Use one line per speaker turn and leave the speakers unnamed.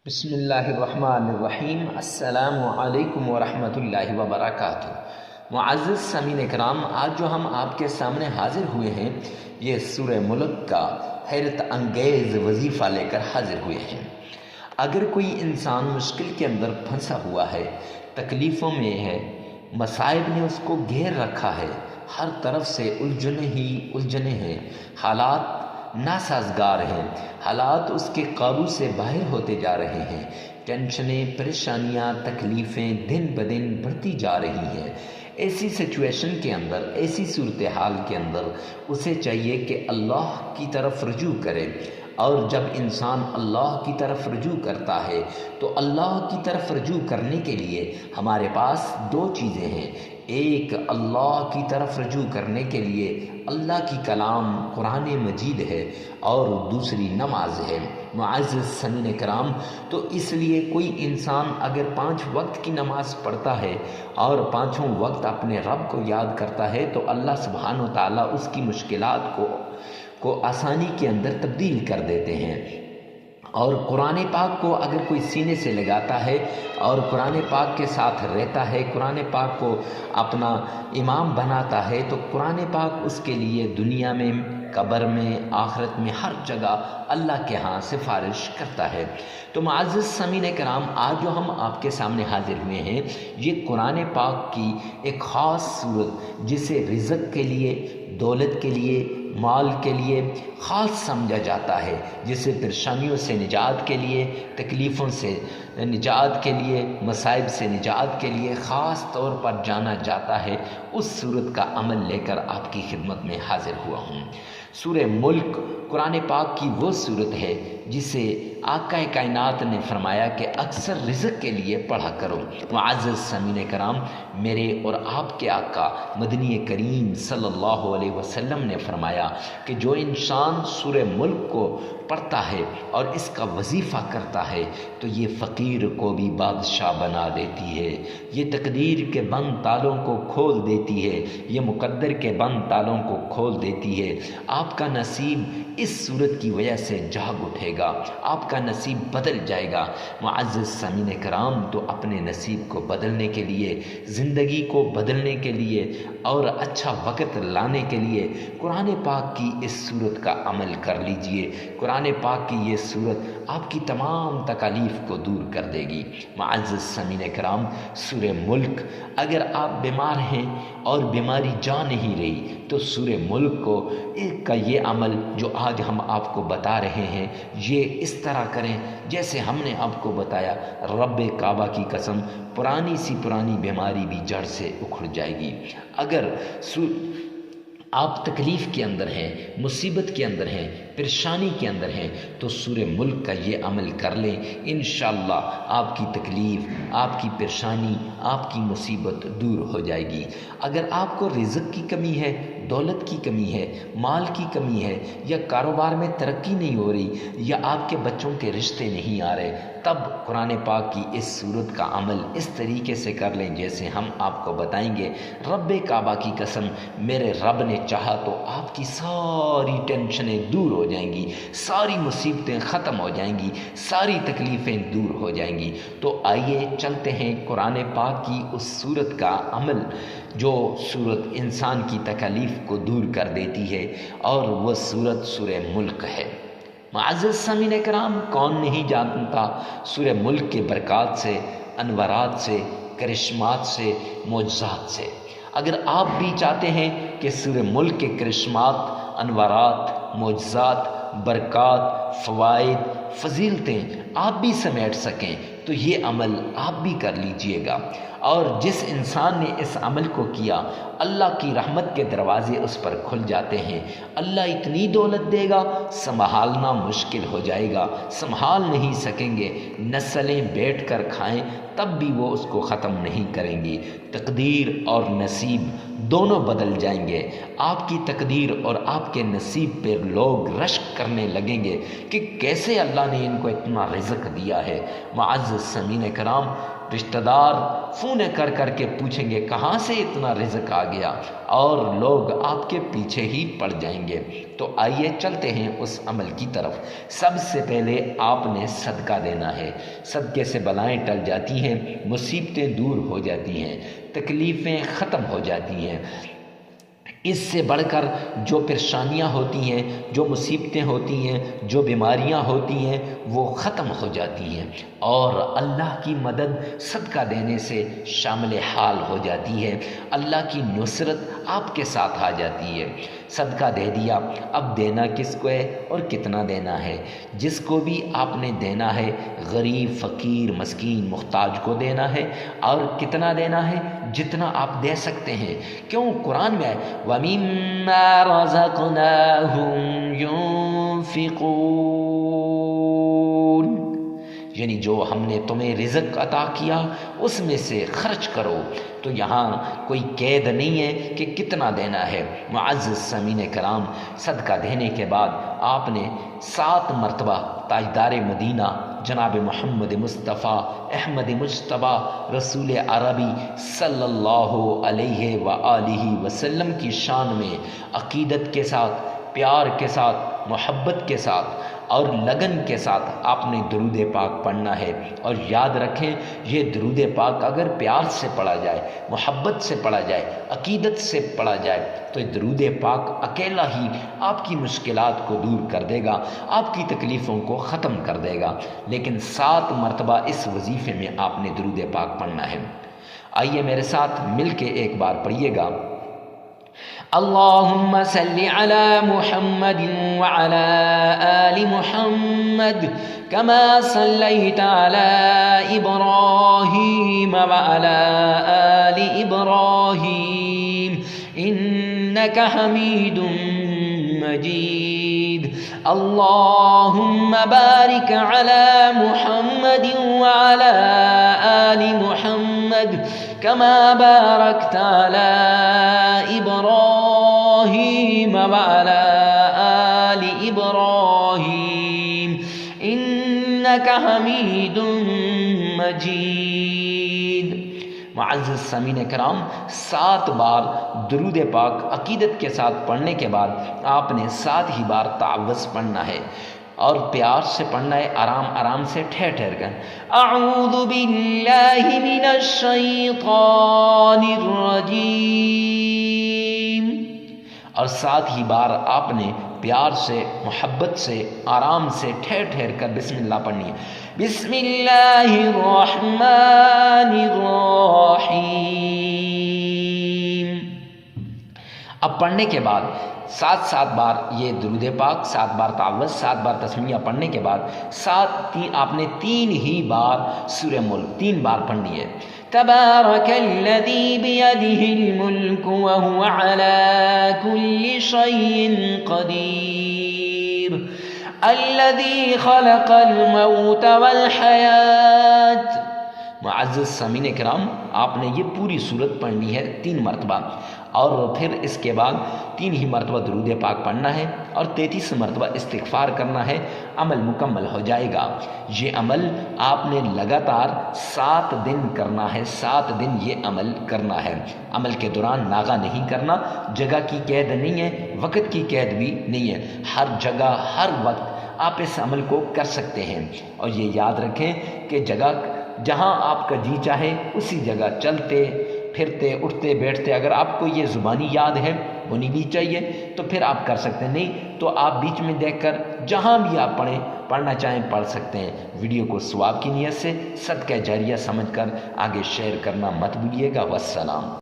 بسم اللہ الرحمن الرحیم۔ السلام علیکم ورحمۃ اللہ وبرکاتہ۔ معزز سامعین کرام، آج جو ہم آپ کے سامنے حاضر ہوئے ہیں یہ سورہ ملک کا حیرت انگیز وظیفہ لے کر حاضر ہوئے ہیں۔ اگر کوئی انسان مشکل کے اندر پھنسا ہوا ہے، تکلیفوں میں ہے، مصائب نے اس کو گھیر رکھا ہے، ہر طرف سے الجھنیں ہیں، حالات ناسازگار ہیں، حالات اس کے قابو سے باہر ہوتے جا رہے ہیں، ٹینشنیں، پریشانیاں، تکلیفیں دن بدن بڑھتی جا رہی ہیں۔ ایسی سچویشن کے اندر، ایسی صورتحال کے اندر اسے چاہیے کہ اللہ کی طرف رجوع کرے، اور جب انسان اللہ کی طرف رجوع کرتا ہے تو اللہ کی طرف رجوع کرنے کے لیے ہمارے پاس دو چیزیں ہیں۔ ایک، اللہ کی طرف رجوع کرنے کے لیے اللہ کی کلام قرآن مجید ہے، اور دوسری نماز ہے۔ معزز سامعین کرام، تو اس لیے کوئی انسان اگر 5 وقت کی نماز پڑھتا ہے اور 5 وقت اپنے رب کو یاد کرتا ہے تو اللہ سبحانہ و تعالیٰ اس کی مشکلات کو آسانی کے اندر تبدیل کر دیتے ہیں۔ اور قرآن پاک کو اگر کوئی سینے سے لگاتا ہے اور قرآن پاک کے ساتھ رہتا ہے، قرآن پاک کو اپنا امام بناتا ہے، تو قرآن پاک اس کے لیے دنیا میں، قبر میں، آخرت میں، ہر جگہ اللہ کے ہاں سفارش کرتا ہے۔ تو معزز سامعین کرام، آج جو ہم آپ کے سامنے حاضر ہوئے ہیں یہ قرآن پاک کی ایک خاص صورت، جسے رزق کے لیے، دولت کے لیے، مال کے لیے خاص سمجھا جاتا ہے، جسے پریشانیوں سے نجات کے لیے، تکلیفوں سے نجات کے لیے، مصائب سے نجات کے لیے خاص طور پر جانا جاتا ہے، اس صورت کا عمل لے کر آپ کی خدمت میں حاضر ہوا ہوں۔ سورہ ملک قرآن پاک کی وہ صورت ہے جسے آقا کائنات نے فرمایا کہ اکثر رزق کے لیے پڑھا کرو۔ معزز سامعین کرام، میرے اور آپ کے آقا مدنی کریم صلی اللہ علیہ وسلم نے فرمایا کہ جو انسان سورہ ملک کو پڑھتا ہے اور اس کا وظیفہ کرتا ہے تو یہ فقیر کو بھی بادشاہ بنا دیتی ہے، یہ تقدیر کے بند تالوں کو کھول دیتی ہے، یہ مقدر کے بند تالوں کو کھول دیتی ہے۔ آپ کا نصیب اس صورت کی وجہ سے جاگ اٹھے گا، آپ کا نصیب بدل جائے گا۔ معزز سامعین کرام، تو اپنے نصیب کو بدلنے کے لیے، زندگی کو بدلنے کے لیے اور اچھا وقت لانے کے لیے قرآن پاک کی اس صورت کا عمل کر لیجئے۔ قرآن پاک کی یہ صورت آپ کی تمام تکالیف کو دور کر دے گی۔ معزز سامعین کرام، سورہ ملک، اگر آپ بیمار ہیں اور بیماری جا نہیں رہی تو سورہ ملک کو کا یہ عمل جو آج ہم آپ کو بتا رہے ہیں یہ اس طرح کریں جیسے ہم نے آپ کو بتایا۔ رب کعبہ کی قسم، پرانی سی پرانی بیماری بھی جڑ سے اکھڑ جائے گی۔ اگر آپ تکلیف کے اندر ہیں، مصیبت کے اندر ہیں، پریشانی کے اندر ہیں تو سورہ ملک کا یہ عمل کر لیں، انشاءاللہ آپ کی تکلیف، آپ کی پریشانی، آپ کی مصیبت دور ہو جائے گی۔ اگر آپ کو رزق کی کمی ہے، دولت کی کمی ہے، مال کی کمی ہے، یا کاروبار میں ترقی نہیں ہو رہی، یا آپ کے بچوں کے رشتے نہیں آ رہے، تب قرآن پاک کی اس صورت کا عمل اس طریقے سے کر لیں جیسے ہم آپ کو بتائیں گے۔ رب کعبہ کی قسم، میرے رب نے چاہا تو آپ کی ساری ٹینشنیں دور ہو جائیں گی، ساری مصیبتیں ختم ہو جائیں گی، ساری تکلیفیں دور ہو جائیں گی۔ تو آئیے چلتے ہیں قرآن پاک کی اس صورت کا عمل، جو صورت انسان کی تکالیف کو دور کر دیتی ہے، اور وہ صورت سورہ ملک ہے۔ معزز سامعین کرام، کون نہیں جانتا سورہ ملک کے برکات سے، انوارات سے، کرشمات سے، معجزات سے۔ اگر آپ بھی چاہتے ہیں کہ سورہ ملک کے کرشمات، انوارات، معجزات، برکات، فوائد، فضیلتیں آپ بھی سمیٹ سکیں تو یہ عمل آپ بھی کر لیجئے گا۔ اور جس انسان نے اس عمل کو کیا، اللہ کی رحمت کے دروازے اس پر کھل جاتے ہیں۔ اللہ اتنی دولت دے گا، سنبھالنا مشکل ہو جائے گا، سنبھال نہیں سکیں گے، نسلیں بیٹھ کر کھائیں تب بھی وہ اس کو ختم نہیں کریں گی۔ تقدیر اور نصیب دونوں بدل جائیں گے۔ آپ کی تقدیر اور آپ کے نصیب پہ لوگ رشک کرنے لگیں گے کہ کیسے اللہ اللہ نے ان کو اتنا رزق دیا ہے۔ معزز سامعین کرام، رشتہ دار فون کر کر کے پوچھیں گے کہاں سے اتنا رزق آ گیا، اور لوگ آپ کے پیچھے ہی پڑ جائیں گے۔ تو آئیے چلتے ہیں اس عمل کی طرف۔ سب سے پہلے آپ نے صدقہ دینا ہے۔ صدقے سے بلائیں ٹل جاتی ہیں، مصیبتیں دور ہو جاتی ہیں، تکلیفیں ختم ہو جاتی ہیں۔ اس سے بڑھ کر جو پریشانیاں ہوتی ہیں، جو مصیبتیں ہوتی ہیں، جو بیماریاں ہوتی ہیں، وہ ختم ہو جاتی ہیں، اور اللہ کی مدد صدقہ دینے سے شامل حال ہو جاتی ہے۔ اللہ کی نصرت آپ کے ساتھ آ جاتی ہے۔ صدقہ دے دیا، اب دینا کس کو ہے اور کتنا دینا ہے؟ جس کو بھی آپ نے دینا ہے، غریب، فقیر، مسکین، محتاج کو دینا ہے، اور کتنا دینا ہے؟ جتنا آپ دے سکتے ہیں۔ کیوں؟ قرآن میں ہے وَمِمَّا رَزَقْنَاهُمْ يُنْفِقُونَ، یعنی جو ہم نے تمہیں رزق عطا کیا اس میں سے خرچ کرو۔ تو یہاں کوئی قید نہیں ہے کہ کتنا دینا ہے۔ معزز سامعین کرام، صدقہ دینے کے بعد آپ نے 7 مرتبہ تاجدار مدینہ جناب محمد مصطفیٰ احمد مجتبیٰ رسول عربی صلی اللہ علیہ وآلہ وسلم کی شان میں عقیدت کے ساتھ، پیار کے ساتھ، محبت کے ساتھ اور لگن کے ساتھ آپ نے درود پاک پڑھنا ہے۔ اور یاد رکھیں، یہ درود پاک اگر پیار سے پڑھا جائے، محبت سے پڑھا جائے، عقیدت سے پڑھا جائے، تو یہ درود پاک اکیلا ہی آپ کی مشکلات کو دور کر دے گا، آپ کی تکلیفوں کو ختم کر دے گا۔ لیکن 7 مرتبہ اس وظیفے میں آپ نے درود پاک پڑھنا ہے۔ آئیے میرے ساتھ مل کے ایک بار پڑھیے گا۔ اللہم صلی علی محمد وعلی آل محمد کما صلیت علی ابراہیم وعلی آل ابراہیم انک حمید مجید۔ اللہم بارک علی محمد وعلی آل محمد کما بارکت علی ابراہیم وعلی آل ابراہیم انک حمید مجید۔ معزز سامعین کرام، 7 بار درود پاک عقیدت کے ساتھ پڑھنے کے بعد آپ نے 7 ہی بار تعوذ پڑھنا ہے، اور پیار سے پڑھنا ہے، آرام آرام سے، ٹھہر ٹھہر کر۔ اعوذ باللہ من الشیطان الرجیم، اور 7 ہی بار آپ نے پیار سے، محبت سے، آرام سے، ٹھہر ٹھہر کر بسم اللہ پڑھنی ہے۔ بسم اللہ الرحمن الرحیم۔ اب پڑھنے کے بعد 7 بار یہ درود پاک، 7 بار تعوذ، 7 بار تسمیہ پڑھنے کے بعد آپ نے 3 ہی بار سورہ ملک 3 بار پڑھنی ہے۔ تبارک الذی بیدہ الملک وہو علی کل شیء قدیر الذی خلق الموت والحیات۔ معزز سامعین کرام، آپ نے یہ پوری صورت پڑھنی ہے 3 مرتبہ، اور پھر اس کے بعد 3 ہی مرتبہ درود پاک پڑھنا ہے، اور 33 مرتبہ استغفار کرنا ہے۔ عمل مکمل ہو جائے گا۔ یہ عمل آپ نے لگاتار 7 دن کرنا ہے، 7 دن یہ عمل کرنا ہے۔ عمل کے دوران ناغہ نہیں کرنا، جگہ کی قید نہیں ہے، وقت کی قید بھی نہیں ہے، ہر جگہ ہر وقت آپ اس عمل کو کر سکتے ہیں۔ اور یہ یاد رکھیں کہ جگہ جہاں آپ کا جی چاہے اسی جگہ چلتے پھرتے اٹھتے بیٹھتے، اگر آپ کو یہ زبانی یاد ہے ہونی بھی چاہیے تو پھر آپ کر سکتے ہیں، نہیں تو آپ بیچ میں دیکھ کر جہاں بھی آپ پڑھنا چاہیں پڑھ سکتے ہیں۔ ویڈیو کو ثواب کی نیت سے صدقہ جاریہ سمجھ کر آگے شیئر کرنا مت بھولیے گا۔ والسلام۔